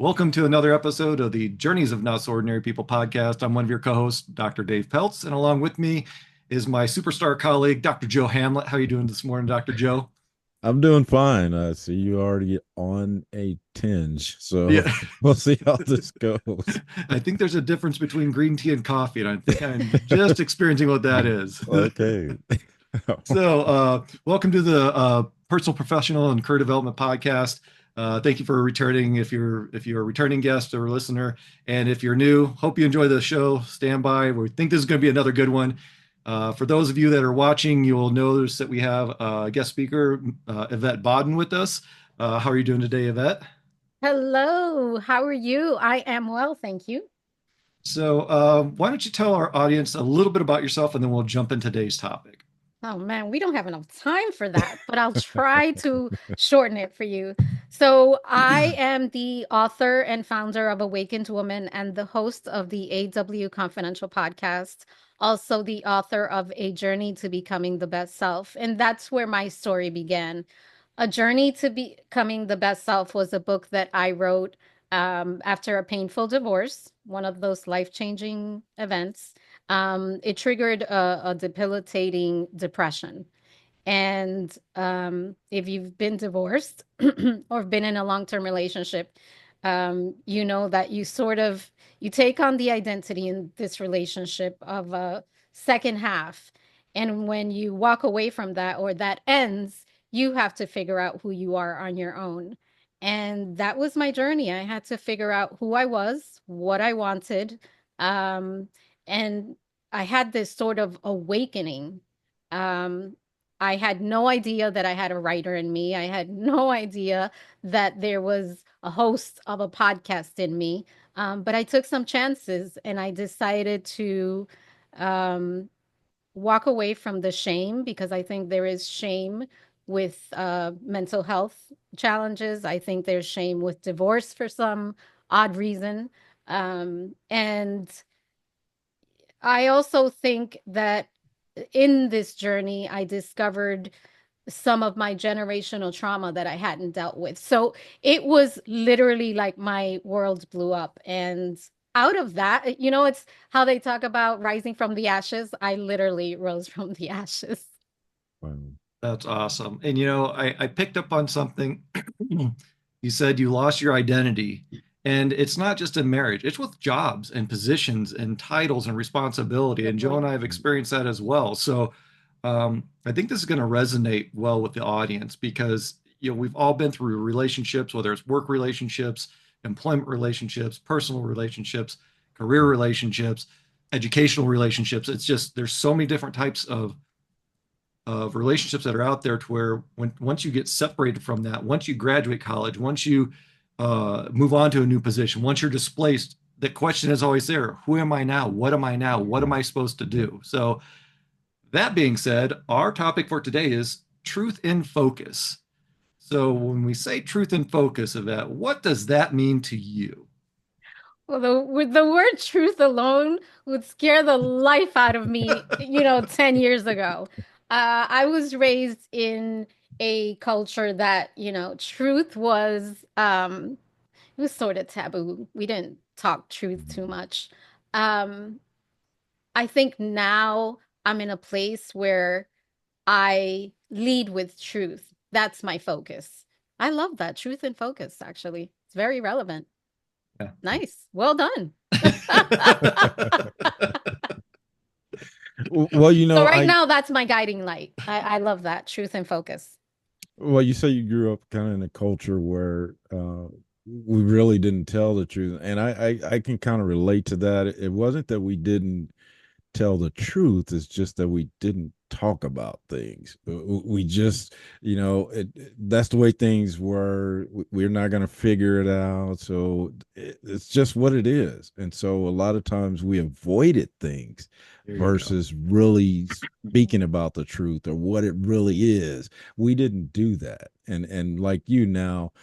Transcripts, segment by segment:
Welcome to another episode of the Journeys of Not So Ordinary People podcast. I'm one of your co-hosts, Dr. Dave Peltz, and along with me is my superstar colleague, Dr. Joe Hamlett. How are you doing this morning, Dr. Joe? I'm doing fine. I see you already on a tinge, so Yeah, we'll see how this goes. I think there's a difference between green tea and coffee, and I think I'm just experiencing what that is. Okay. Welcome to the Personal Professional and Career Development Podcast. Thank you for returning. If you're a returning guest or listener, and if you're new, hope you enjoy the show. Stand by. We think this is going to be another good one. For those of you that are watching, you will notice that we have a guest speaker, Yvette Bodden, with us. How are you doing today, Yvette? Hello, how are you? I am well, thank you. Why don't you tell our audience a little bit about yourself, and then we'll jump into today's topic. Oh man, we don't have enough time for that, but I'll try to shorten it for you. So, I am the author and founder of Awakened Woman and the host of the AW Confidential podcast, also the author of A Journey to Becoming the Best Self. And that's where my story began. A Journey to Becoming the Best Self was a book that I wrote after a painful divorce, one of those life-changing events. It triggered a debilitating depression. And if you've been divorced or been in a long-term relationship, you know that you take on the identity in this relationship of a second half. And when you walk away from that or that ends, you have to figure out who you are on your own. And that was my journey. I had to figure out who I was, what I wanted. Um, and I had this sort of awakening. Um, I had no idea that I had a writer in me. I had no idea that there was a host of a podcast in me. But I took some chances and I decided to um, walk away from the shame because I think there is shame with mental health challenges. I think there's shame with divorce for some odd reason. And I also think that in this journey, I discovered some of my generational trauma that I hadn't dealt with. So it was literally like my world blew up. And out of that, it's how they talk about rising from the ashes. I literally rose from the ashes. Wow. That's awesome. And I picked up on something. You said you lost your identity. And it's not just in marriage, it's with jobs and positions and titles and responsibility. Good And Joe and point. I have experienced that as well. I think this is going to resonate well with the audience because we've all been through relationships, whether it's work relationships, employment relationships, personal relationships, career relationships, educational relationships. It's just there's so many different types of relationships that are out there to where once you get separated from that, once you graduate college, once you move on to a new position, once you're displaced, the question is always there: who am I now? What am I now? What am I supposed to do? So that being said, our topic for today is truth in focus. So when we say truth in focus, Yvette, what does that mean to you? Well, with the word truth alone would scare the life out of me, 10 years ago. I was raised in a culture that, truth it was sort of taboo. We didn't talk truth too much. Um, I think now I'm in a place where I lead with truth. That's my focus. I love that truth and focus, actually. It's very relevant. Yeah. Nice. Well done. Well, So right now, that's my guiding light. I love that truth and focus. you say you grew up kind of in a culture where we really didn't tell the truth, and I can kind of relate to that. It wasn't that we didn't tell the truth. It's just that we didn't talk about things. We just, that's the way things were. We're not going to figure it out. So it's just what it is. And so a lot of times we avoided things There you go. versus really speaking about the truth or what it really is. We didn't do that. And like you now,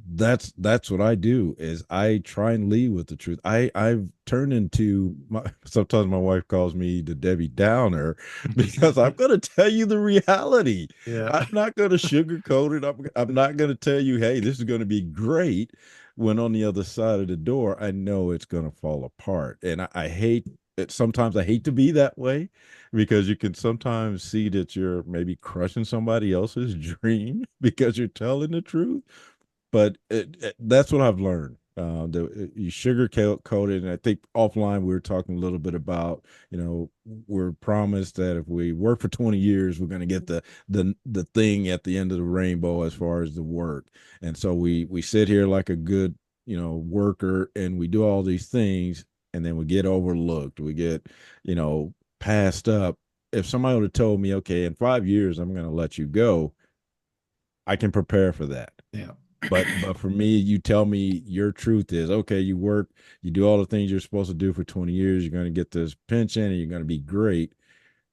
that's what I do is I try and lead with the truth. I've turned into sometimes my wife calls me the Debbie Downer because I'm going to tell you the reality. Yeah. I'm not going to sugarcoat it. I'm not going to tell you, hey, this is going to be great. when on the other side of the door, I know it's going to fall apart. And I hate it. Sometimes I hate to be that way because you can sometimes see that you're maybe crushing somebody else's dream because you're telling the truth. But that's what I've learned. You sugarcoat it, and I think offline we were talking a little bit about, we're promised that if we work for 20 years, we're going to get the thing at the end of the rainbow as far as the work. And so we sit here like a good worker, and we do all these things, and then we get overlooked. We get passed up. If somebody would have told me, okay, in 5 years I'm going to let you go, I can prepare for that. Yeah. But for me, you tell me your truth is, okay, you work, you do all the things you're supposed to do for 20 years, you're going to get this pension and you're going to be great.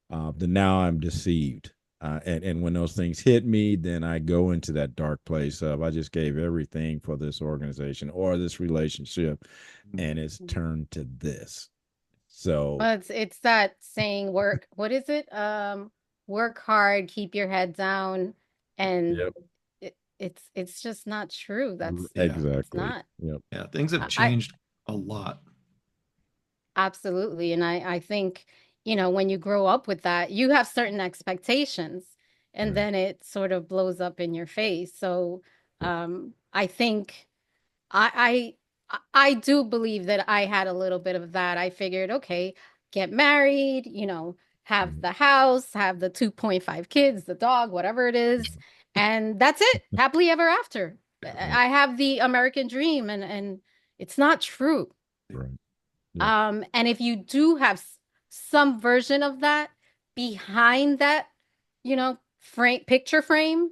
Then now I'm deceived. And when those things hit me, then I go into that dark place of I just gave everything for this organization or this relationship, and it's turned to this. So Well, it's that saying, work, what is it? Work hard, keep your head down, and yep, it's just not true. It's exactly. not. Yep. Yeah, things have I changed a lot. absolutely, and I think, when you grow up with that, you have certain expectations, and Right. then it sort of blows up in your face. So, Yep. I think I do believe that I had a little bit of that. I figured, okay, get married, have Mhm. the house, have the 2.5 kids, the dog, whatever it is, and that's it. Happily ever after. Right. I have the American dream, and it's not true. Right. Yep. And if you do have some version of that behind that, picture frame,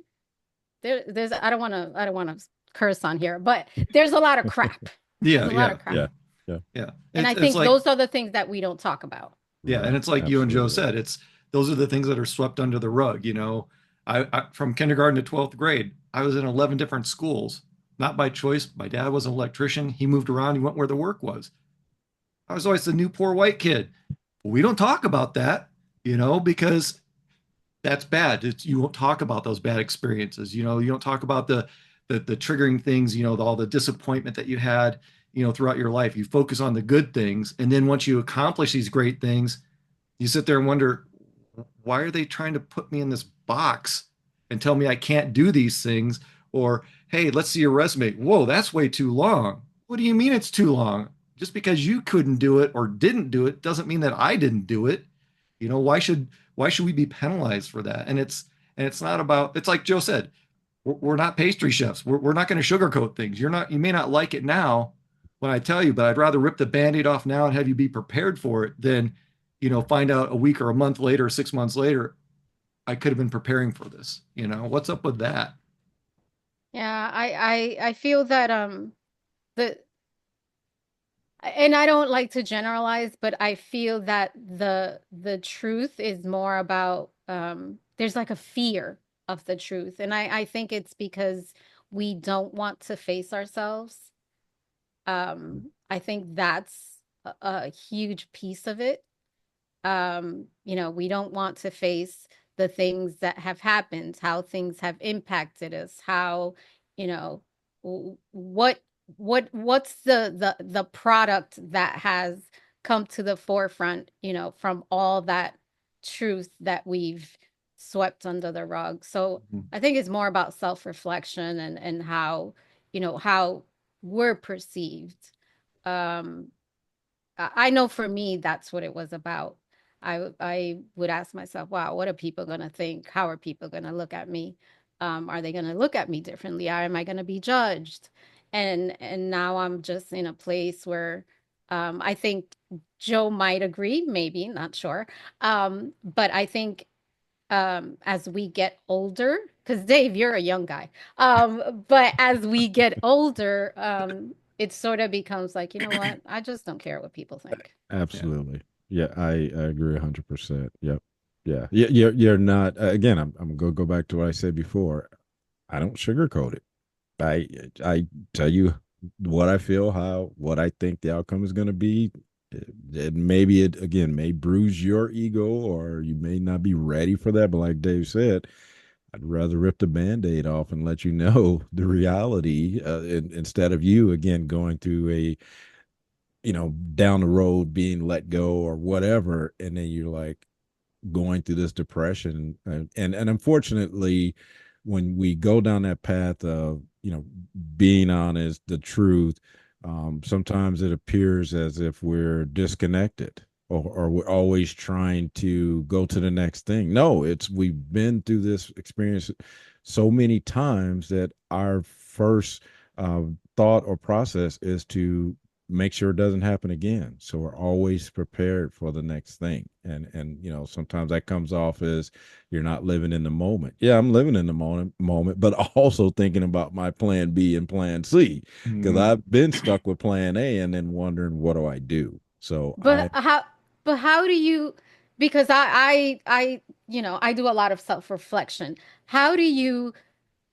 there's I don't want to curse on here, but there's a lot of crap. There's Yeah, a lot yeah, of crap. Yeah. Yeah. yeah. And I It's think like those are the things that we don't talk about. yeah, and Right. it's like you and Joe Absolutely. said, it's those are the things that are swept under the rug. I from kindergarten to 12th grade, I was in 11 different schools, not by choice. My dad was an electrician. He moved around. He went where the work was. I was always the new poor white kid. We don't talk about that, because that's bad. You won't talk about those bad experiences. You don't talk about the triggering things. All the disappointment that you had, throughout your life. You focus on the good things, and then once you accomplish these great things, you sit there and wonder, why are they trying to put me in this box and tell me I can't do these things? Or, hey, let's see your resume. Whoa, that's way too long. What do you mean it's too long? Just because you couldn't do it or didn't do it doesn't mean that I didn't do it. Why should we be penalized for that? And it's not about, it's like Joe said, we're not pastry chefs. We're not going to sugarcoat things. You may not like it now when I tell you, but I'd rather rip the band-aid off now and have you be prepared for it than, find out a week or a month later, 6 months later, I could have been preparing for this. What's up with that? Yeah, I feel that the and I don't like to generalize, but I feel that the truth is more about there's like a fear of the truth. And I think it's because we don't want to face ourselves. I think that's a huge piece of it. We don't want to face the things that have happened, how things have impacted us, how, you know, what what's the product that has come to the forefront, from all that truth that we've swept under the rug. So Mhm. I think it's more about self-reflection and how, how we're perceived. Um, I know for me, that's what it was about. I would ask myself, wow, what are people going to think? How are people going to look at me? Are they going to look at me differently? Am I going to be judged? And now I'm just in a place where I think Joe might agree, maybe, not sure. But I think as we get older, because Dave, you're a young guy, but as we get older, it sort of becomes like, you know what? I just don't care what people think. Yeah. Absolutely. Yeah, I agree 100%. Yep. Yeah. You're not again, I'm gonna go back to what I said before. I don't sugarcoat it. I tell you what I feel, what I think the outcome is gonna be. Maybe it again may bruise your ego or you may not be ready for that. But like Dave said, I'd rather rip the band-aid off and let you know the reality, instead of you again going through a, down the road being let go or whatever, and then you're like going through this depression. And unfortunately, when we go down that path of, being honest, the truth, sometimes it appears as if we're disconnected, or we're always trying to go to the next thing. No, it's we've been through this experience so many times that our first uh, thought or process is to make sure it doesn't happen again. So we're always prepared for the next thing. And sometimes that comes off as you're not living in the moment. Yeah, I'm living in the moment, but also thinking about my plan B and plan C, because Mhm. I've been stuck with plan A and then wondering what do I do. So But how but how do you, because I do a lot of self-reflection. How do you,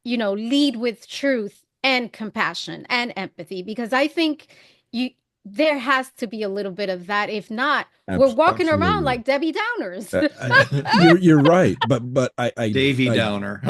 lead with truth and compassion and empathy? Because I think you there has to be a little bit of that. If not, we're walking around absolutely. like Debbie Downers. You're right, but Davy I Downer.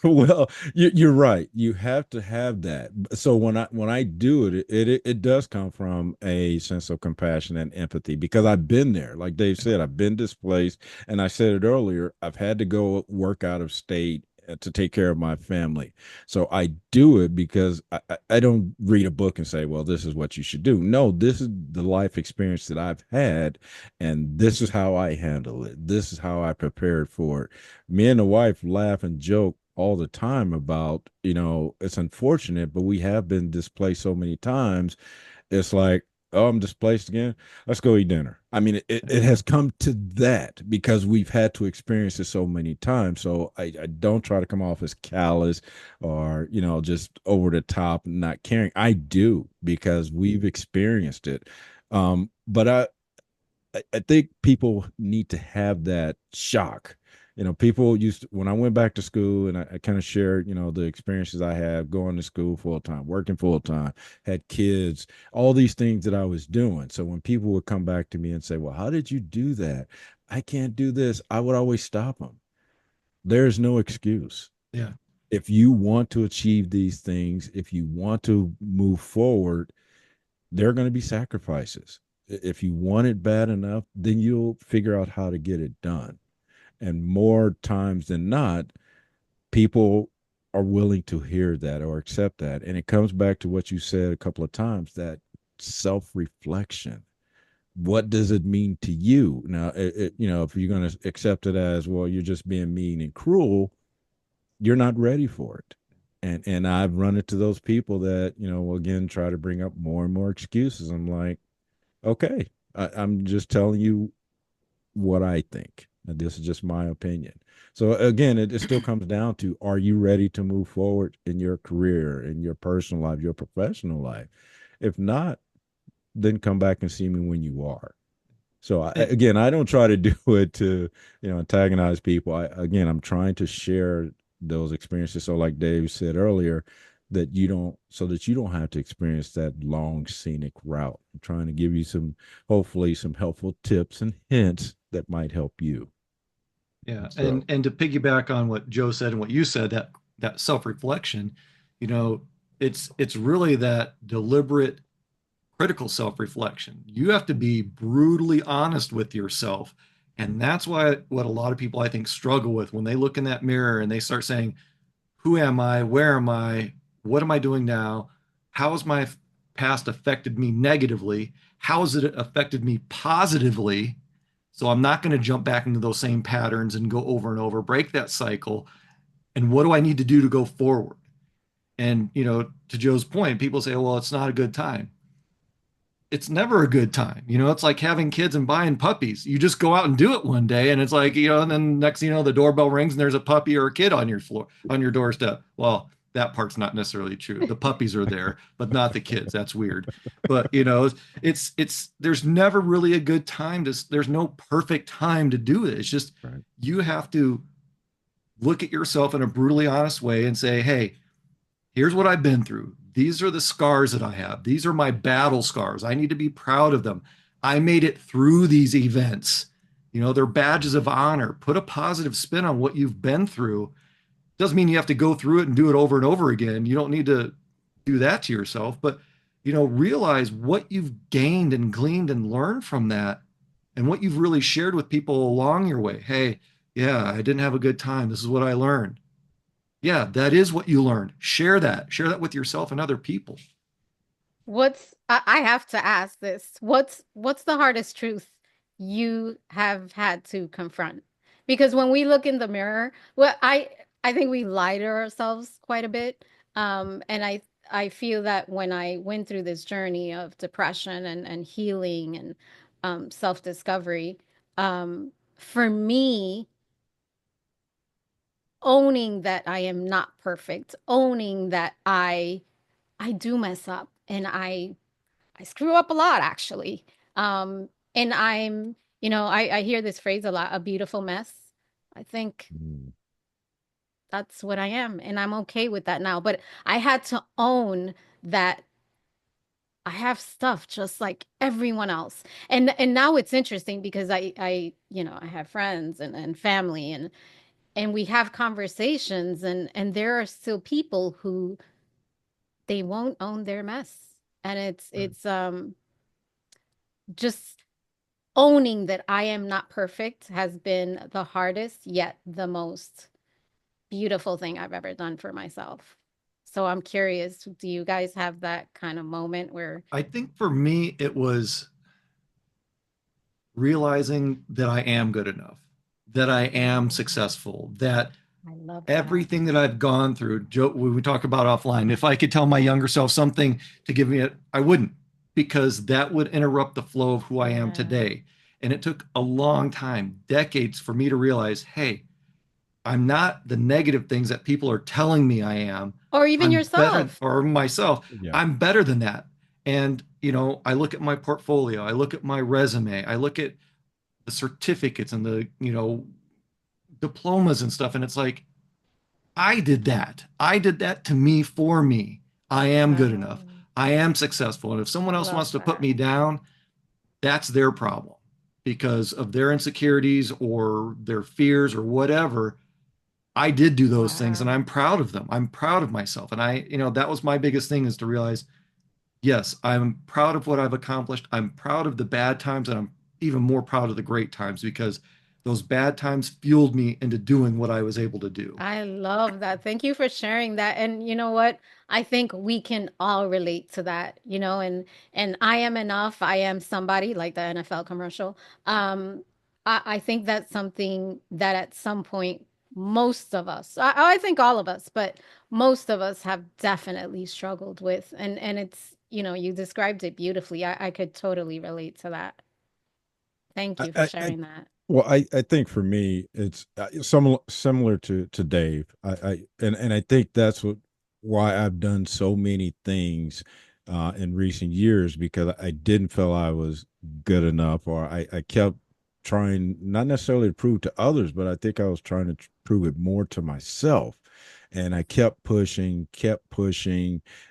well, you're right. You have to have that. So when I do it, it does come from a sense of compassion and empathy, because I've been there. Like Dave said, I've been displaced, and I said it earlier. I've had to go work out of state to take care of my family. So I do it because I don't read a book and say, well, this is what you should do. No, this is the life experience that I've had, and this is how I handle it. This is how I prepared for it. Me and the wife laugh and joke all the time about, it's unfortunate, but we have been displaced so many times. It's like, oh, I'm displaced again. Let's go eat dinner. I mean, it has come to that because we've had to experience it so many times. So I don't try to come off as callous or, just over the top and not caring. I do, because we've experienced it. But I think people need to have that shock. People used to, when I went back to school, and I kind of shared, the experiences I had going to school full time, working full time, had kids, all these things that I was doing. So when people would come back to me and say, well, how did you do that? I can't do this. I would always stop them. There's no excuse. Yeah. If you want to achieve these things, if you want to move forward, there are going to be sacrifices. If you want it bad enough, then you'll figure out how to get it done. And more times than not, people are willing to hear that or accept that. And it comes back to what you said a couple of times, that self reflection. What does it mean to you? Now, if you're going to accept it as, well, you're just being mean and cruel, you're not ready for it. And I've run into those people that, will again try to bring up more and more excuses. I'm like, okay, I'm just telling you what I think. And this is just my opinion. So again, it still comes down to, are you ready to move forward in your career, in your personal life, your professional life? If not, then come back and see me when you are. So And again, I don't try to do it to, antagonize people. Again, I'm trying to share those experiences. So like Dave said earlier, so that you don't have to experience that long scenic route. I'm trying to give you hopefully some helpful tips and hints that might help you. yeah, and So and to piggyback on what Joe said and what you said, that self-reflection, you know, it's really that deliberate critical self-reflection. You have to be brutally honest with yourself. And that's why what a lot of people I think struggle with when they look in that mirror and they start saying, who am I? Where am I? What am I doing now? How has my past affected me negatively? How has it affected me positively? So I'm not going to jump back into those same patterns and go over and over, break that cycle. And what do I need to do to go forward? And, to Joe's point, people say, well, it's not a good time. It's never a good time. It's like having kids and buying puppies. You just go out and do it one day, and it's like, and then next thing you know, the doorbell rings and there's a puppy or a kid on your floor, on your doorstep. Well, that part's not necessarily true. The puppies are there, but not the kids. That's weird. But there's never really a good time there's no perfect time to do it. It's just right. you have to look at yourself in a brutally honest way and say, hey, here's what I've been through. These are the scars that I have. These are my battle scars. I need to be proud of them. I made it through these events. They're badges of honor. Put a positive spin on what you've been through. Doesn't mean you have to go through it and do it over and over again. You don't need to do that to yourself, but realize what you've gained and gleaned and learned from that and what you've really shared with people along your way. Hey, yeah, I didn't have a good time. This is what I learned. Yeah, that is what you learned. Share that. Share that with yourself and other people. I have to ask this. What's the hardest truth you have had to confront? Because when we look in the mirror, well, I think we lie to ourselves quite a bit. And I feel that when I went through this journey of depression and healing and self-discovery, for me, owning that I am not perfect, owning that I do mess up and I screw up a lot actually. And I hear this phrase a lot, a beautiful mess. I think Mm. that's what I am, and I'm okay with that now. But I had to own that I have stuff just like everyone else. And now it's interesting because I have friends and family and we have conversations and there are still people who they won't own their mess. And Right. it's just owning that I am not perfect has been the hardest, yet the most beautiful thing I've ever done for myself. So I'm curious, do you guys have that kind of moment where I think for me, it was realizing that I am good enough, that I am mm, successful, that I love that. everything that I've gone through, Joe, we talk about offline, if I could tell my younger self something to give me it, I wouldn't, because that would interrupt the flow of who I am Yeah. today. And it took a long time, decades, for me to realize, hey, I'm not the negative things that people are telling me I am. Or even I'm better, yourself. or myself, Yeah. I'm better than that. And, I look at my portfolio, I look at my resume, I look at the certificates and the, diplomas and stuff. And it's like, I did that. I did that to me for me. I am good enough. Um, I am successful. And if someone else love wants to put that. me down, that's their problem because of their insecurities or their fears or whatever. I did do those things and Wow. I'm proud of them. I'm proud of myself. And that was my biggest thing is to realize, yes, I'm proud of what I've accomplished. I'm proud of the bad times and I'm even more proud of the great times because those bad times fueled me into doing what I was able to do. I love that. Thank you for sharing that. And you know what? I think we can all relate to that, and I am enough. I am somebody like the NFL commercial. Um, I think that's something that at some point most of us, I think all of us, but most of us have definitely struggled with. And you described it beautifully. I could totally relate to that. Thank you for I sharing that. well, I think for me, it's similar to Dave. And I think that's why I've done so many things in recent years because I didn't feel I was good enough, or I kept trying not necessarily to prove to others, but I think I was trying to prove it more to myself. And I kept pushing,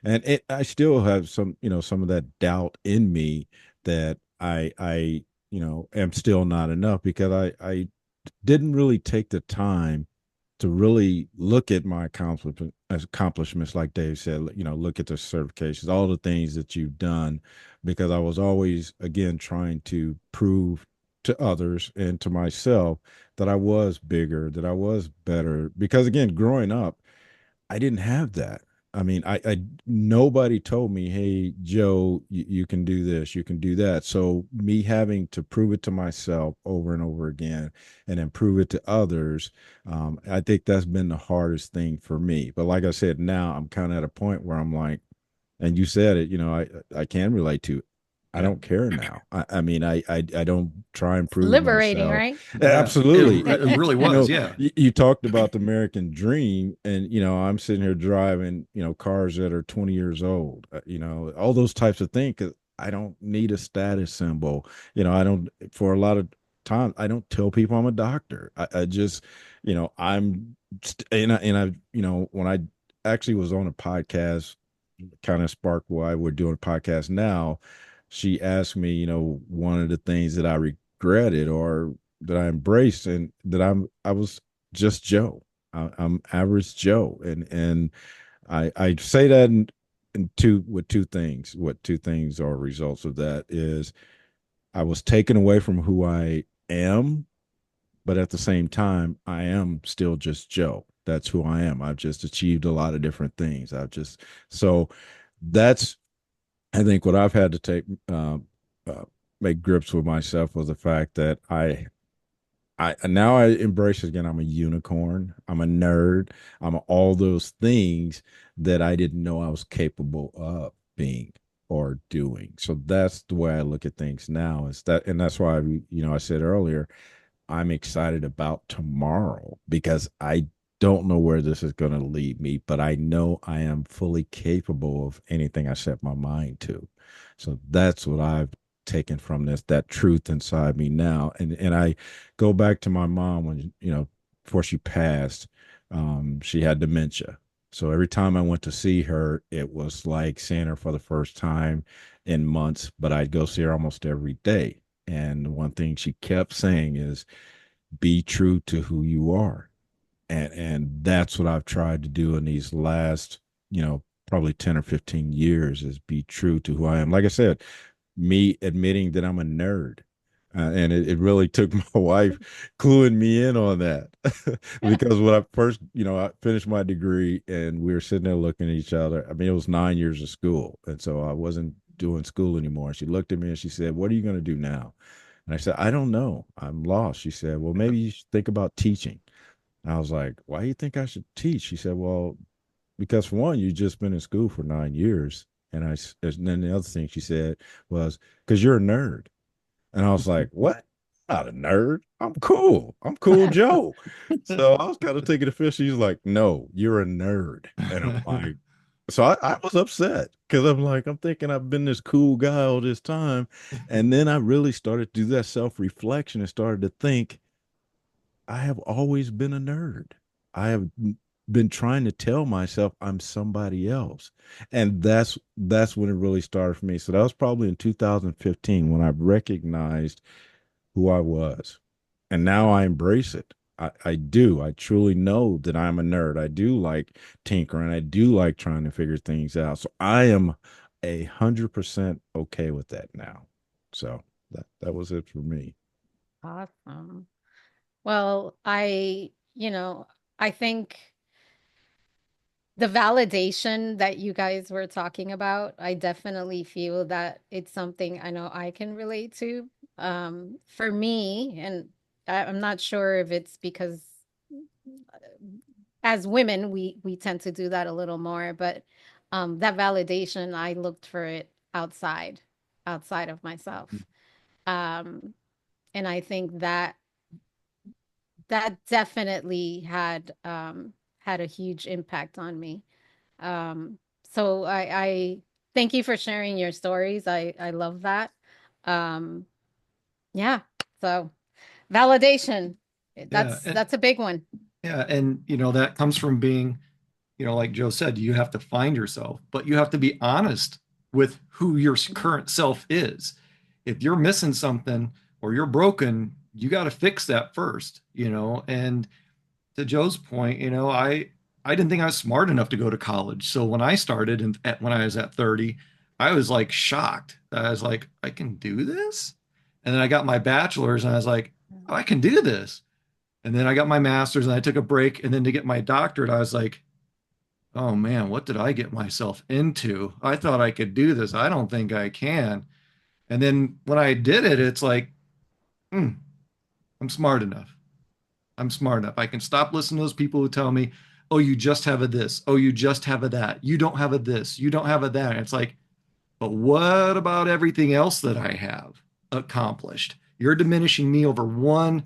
and I still have some of that doubt in me that I am still not enough because I didn't really take the time to really look at my accomplishments, like Dave said, look at the certifications, all the things that you've done, because I was always, again, trying to prove to others and to myself that I was bigger, that I was better. Because again, growing up, I didn't have that. I mean, I nobody told me, "Hey, Joe, you can do this, you can do that." So me having to prove it to myself over and over again, and then prove it to others, I think that's been the hardest thing for me. But like I said, now I'm kind of at a point where I'm like, and you said it, I can relate to. I Yeah. don't care now. I mean, I don't try and It's prove liberating, myself. right? Yeah. It, Absolutely. it really was. Yeah. You talked about the American dream, and I'm sitting here driving, cars that are 20 years old. All those types of things. 'Cause I don't need a status symbol. I don't. For a lot of times, I don't tell people I'm a doctor. I just, when I actually was on a podcast kind of sparked why we're doing a podcast now. She asked me, one of the things that I regretted or that I embraced, and that I was just Joe. I'm average Joe, and I say that in two with two things. What two things are results of that is I was taken away from who I am, but at the same time, I am still just Joe. That's who I am. I've just achieved a lot of different things. So that's, I think, what I've had to uh, make grips with myself was the fact that I now I embrace it again. I'm a unicorn. I'm a nerd. I'm all those things that I didn't know I was capable of being or doing. So that's the way I look at things now. Is that, and that's why I said earlier, I'm excited about tomorrow because I don't know where this is going to lead me, but I know I am fully capable of anything I set my mind to. So that's what I've taken from this, that truth inside me now. And I go back to my mom when, before she passed, she had dementia. So every time I went to see her, it was like seeing her for the first time in months, but I'd go see her almost every day. And one thing she kept saying is, be true to who you are. And that's what I've tried to do in these last, probably 10 or 15 years, is be true to who I am. Like I said, me admitting that I'm a nerd. And it really took my wife cluing me in on that because when I first, I finished my degree and we were sitting there looking at each other. I mean, it was 9 years of school. And so I wasn't doing school anymore. She looked at me and she said, "What are you going to do now?" And I said, "I don't know. I'm lost." She said, "Well, maybe you should think about teaching." And I was like, "Why do you think I should teach?" She said, "Well, because for one, you've just been in school for 9 years." And then the other thing she said was, "Because you're a nerd." And I was like, "What? I'm not a nerd. I'm cool. I'm cool Joe." So I was kind of taking offense. She's like, "No, you're a nerd." And I'm like, so I was upset because I'm thinking I've been this cool guy all this time. And then I really started to do that self reflection and started to think, I have always been a nerd. I have been trying to tell myself I'm somebody else. And that's when it really started for me. So that was probably in 2015 when I recognized who I was. And now I embrace it. I do. I truly know that I'm a nerd. I do like tinkering. I do like trying to figure things out. So I am 100% okay with that now. So that was it for me. Awesome. Well, I think the validation that you guys were talking about, I definitely feel that it's something I know I can relate to. For me, and I'm not sure if it's because as women we tend to do that a little more, but that validation, I looked for it outside of myself. Um, and I think that definitely had a huge impact on me. Um, so I thank you for sharing your stories. I love that. Um, yeah. So validation, Yeah, that's a big one. yeah, and that comes from being, like Joe said, you have to find yourself, but you have to be honest with who your current self is. If you're missing something or you're broken, you got to fix that first. And to Joe's point, I didn't think I was smart enough to go to college. So when I started and when I was at 30, I was like shocked. I was like, I can do this? And then I got my bachelor's and I was like, oh, I can do this. And then I got my master's and I took a break. And then to get my doctorate, I was like, oh man, what did I get myself into? I thought I could do this. I don't think I can. And then when I did it, it's like, hmm, I'm smart enough. I'm smart enough. I can stop listening to those people who tell me, oh, you just have a this. Oh, you just have a that. You don't have a this. You don't have a that. And it's like, but what about everything else that I have accomplished? You're diminishing me over one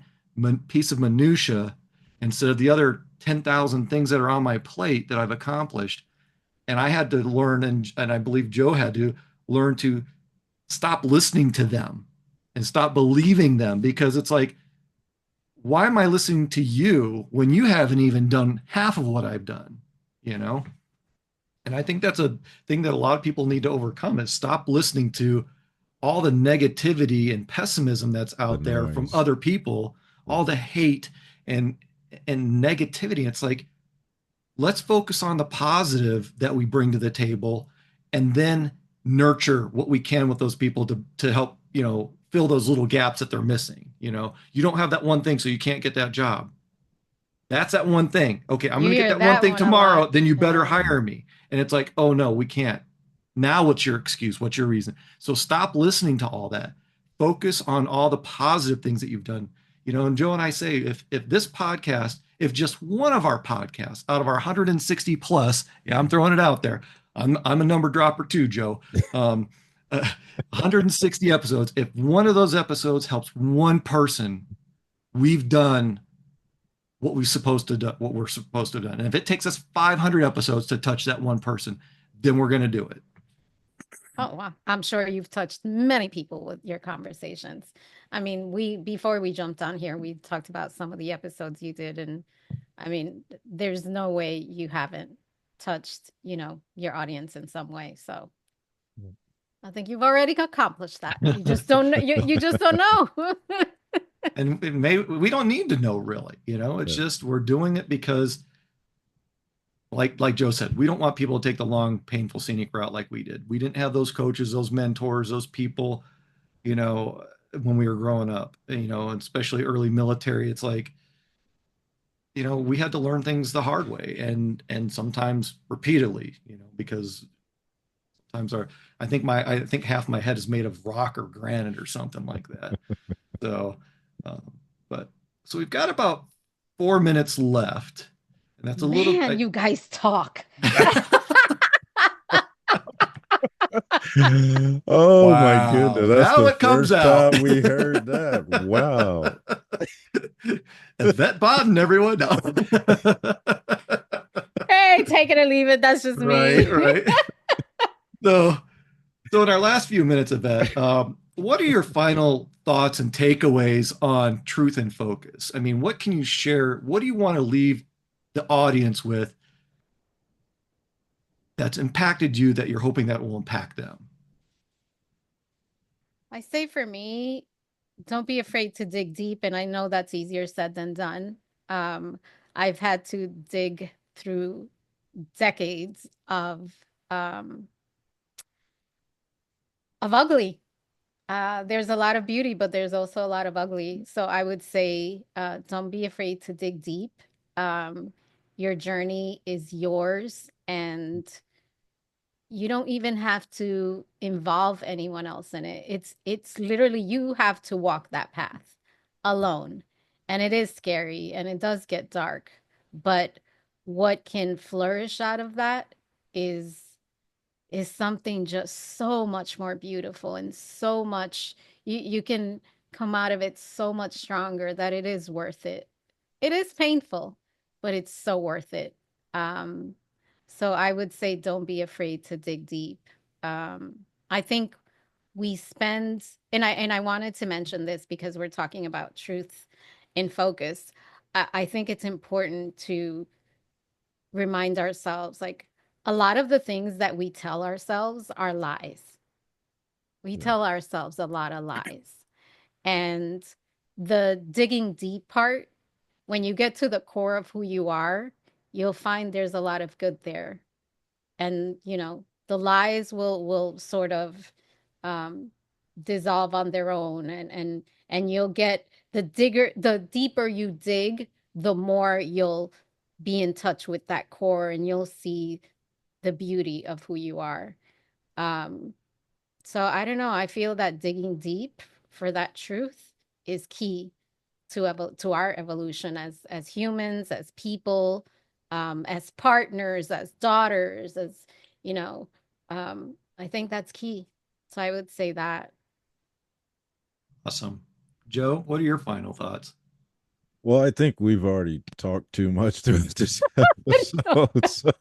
piece of minutia instead of the other 10,000 things that are on my plate that I've accomplished. And I had to learn, and I believe Joe had to learn to stop listening to them and stop believing them because it's like, why am I listening to you when you haven't even done half of what I've done? You know? And I think that's a thing that a lot of people need to overcome is stop listening to all the negativity and pessimism that's The out there from noise. other people all the hate and negativity. It's like, let's focus on the positive that we bring to the table, and then nurture what we can with those people to help, fill those little gaps that they're missing. You don't have that one thing, so you can't get that job. That's that one thing. Okay, I'm You going to get hear that one that thing one a tomorrow. lot. Then you better Yeah. hire me. And it's like, oh no, we can't. Now, what's your excuse? What's your reason? So stop listening to all that. Focus on all the positive things that you've done. And Joe and I say, if this podcast, if just one of our podcasts out of our 160 plus, yeah, I'm throwing it out there. I'm a number dropper too, Joe. 160 episodes. If one of those episodes helps one person, we've done what we're supposed to do, what we're supposed to do. And if it takes us 500 episodes to touch that one person, then we're going to do it. Oh, wow. I'm sure you've touched many people with your conversations. I mean, before we jumped on here, we talked about some of the episodes you did. And I mean, there's no way you haven't touched, your audience in some way. So I think you've already accomplished that. You just don't know. You just don't know. And we don't need to know really, it's just, we're doing it because like Joe said, we don't want people to take the long, painful, scenic route like we did. We didn't have those coaches, those mentors, those people, when we were growing up, especially early military. It's like, we had to learn things the hard way, and sometimes repeatedly, because sometimes I think half my head is made of rock or granite or something like that. So, but so we've got about 4 minutes left, and that's a little. Man, you guys talk. Oh Wow. my goodness. That's Now the it comes first out. time we heard that. Wow. Yvette Bodden, everyone. No. Hey, take it or leave it. That's just me. Right. So in our last few minutes, Yvette, what are your final thoughts and takeaways on truth and focus? I mean, what can you share? What do you want to leave the audience with that's impacted you, that you're hoping that will impact them? I say for me, don't be afraid to dig deep. And I know that's easier said than done. I've had to dig through decades of ugly. There's a lot of beauty, but there's also a lot of ugly. So I would say, don't be afraid to dig deep. Your journey is yours, and you don't even have to involve anyone else in it. It's literally, you have to walk that path alone. And it is scary and it does get dark. But what can flourish out of that is something just so much more beautiful, and so much you can come out of it so much stronger, that it is worth it. It is painful, but it's so worth it. So I would say, don't be afraid to dig deep. I think we spend, and I wanted to mention this because we're talking about truth in focus. I think it's important to remind ourselves, like, a lot of the things that we tell ourselves are lies. We tell ourselves a lot of lies. And the digging deep part, when you get to the core of who you are, you'll find there's a lot of good there. And, the lies will sort of dissolve on their own, and you'll get the deeper you dig, the more you'll be in touch with that core, and you'll see the beauty of who you are. So I don't know. I feel that digging deep for that truth is key to our evolution as humans, as people, as partners, as daughters, as I think that's key. So I would say that. Awesome. Joe, what are your final thoughts? Well, I think we've already talked too much through this episode. So,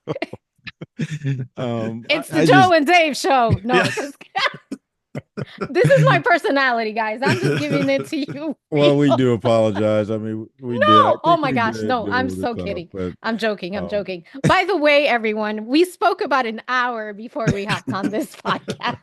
it's the Joe and Dave show. No, Yeah. this is my personality, guys. I'm just giving it to you. Well, we do apologize. I mean, we did. No, I think oh my we gosh, did no, do I'm the so talk, kidding. but, I'm joking. By the way, everyone, we spoke about an hour before we hopped on this podcast.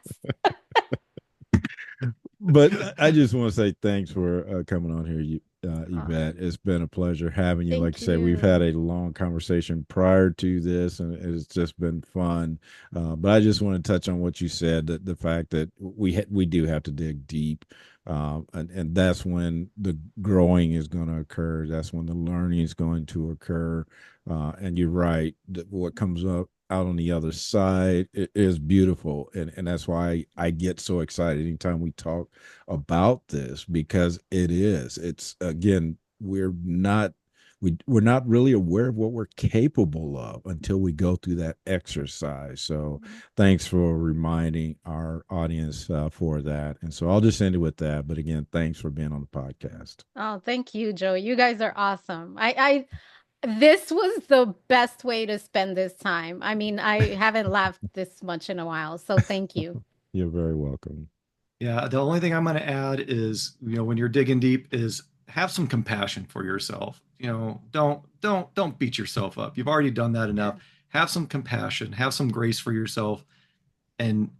But I just want to say thanks for coming on here, Oh, Yvette. It's been a pleasure having you. Like thank I said, we've you. had a long conversation prior to this, and it's just been fun. But I just want to touch on what you said, that the fact that we do have to dig deep, and that's when the growing is going to occur. That's when the learning is going to occur. And you're right. That what comes up out on the other side is beautiful, and that's why I get so excited anytime we talk about this, because it's again, we're not really aware of what we're capable of until we go through that exercise. So thanks for reminding our audience for that. And so I'll just end it with that, but again, thanks for being on the podcast. Oh, thank you, Joey. You guys are awesome. This was the best way to spend this time. I mean, I haven't laughed this much in a while, so thank you. You're very welcome. Yeah, the only thing I'm going to add is, when you're digging deep, is have some compassion for yourself. Don't beat yourself up. You've already done that enough. Have some compassion, have some grace for yourself, and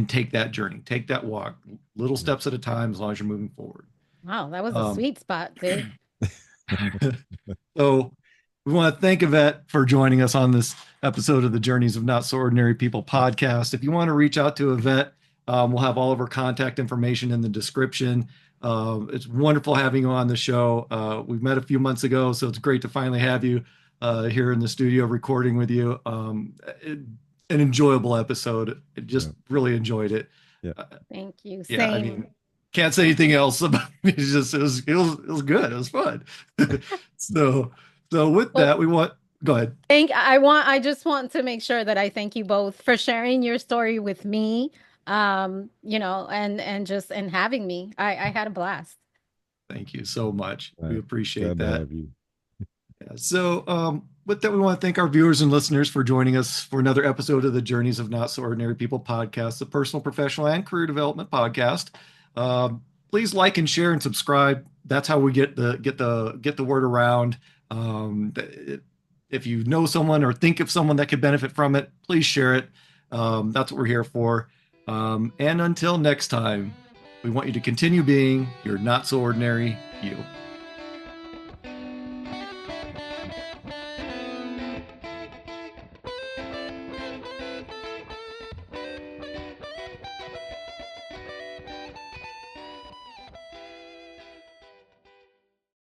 take that journey, take that walk, little steps at a time, as long as you're moving forward. Wow, that was a Um, sweet spot, Dave. so we want to thank Yvette for joining us on this episode of the Journeys of Not So Ordinary People podcast. If you want to reach out to Yvette, we'll have all of her contact information in the description. It's wonderful having you on the show. We've met a few months ago, so it's great to finally have you here in the studio recording with you. An enjoyable episode. I just really enjoyed it. Yeah. Thank you. Yeah, I Same. mean, can't say anything else about it. It was good. It was fun. so with Well, that, go ahead. I just want to make sure that I thank you both for sharing your story with me. And having me. I had a blast. Thank you so much. We appreciate Glad to that. have you. Yeah, so with that, we want to thank our viewers and listeners for joining us for another episode of the Journeys of Not So Ordinary People podcast, the personal, professional, and career development podcast. Please like and share and subscribe. That's how we get the word around. If you know someone or think of someone that could benefit from it, please share it. That's what we're here for. And until next time, we want you to continue being your not so ordinary you.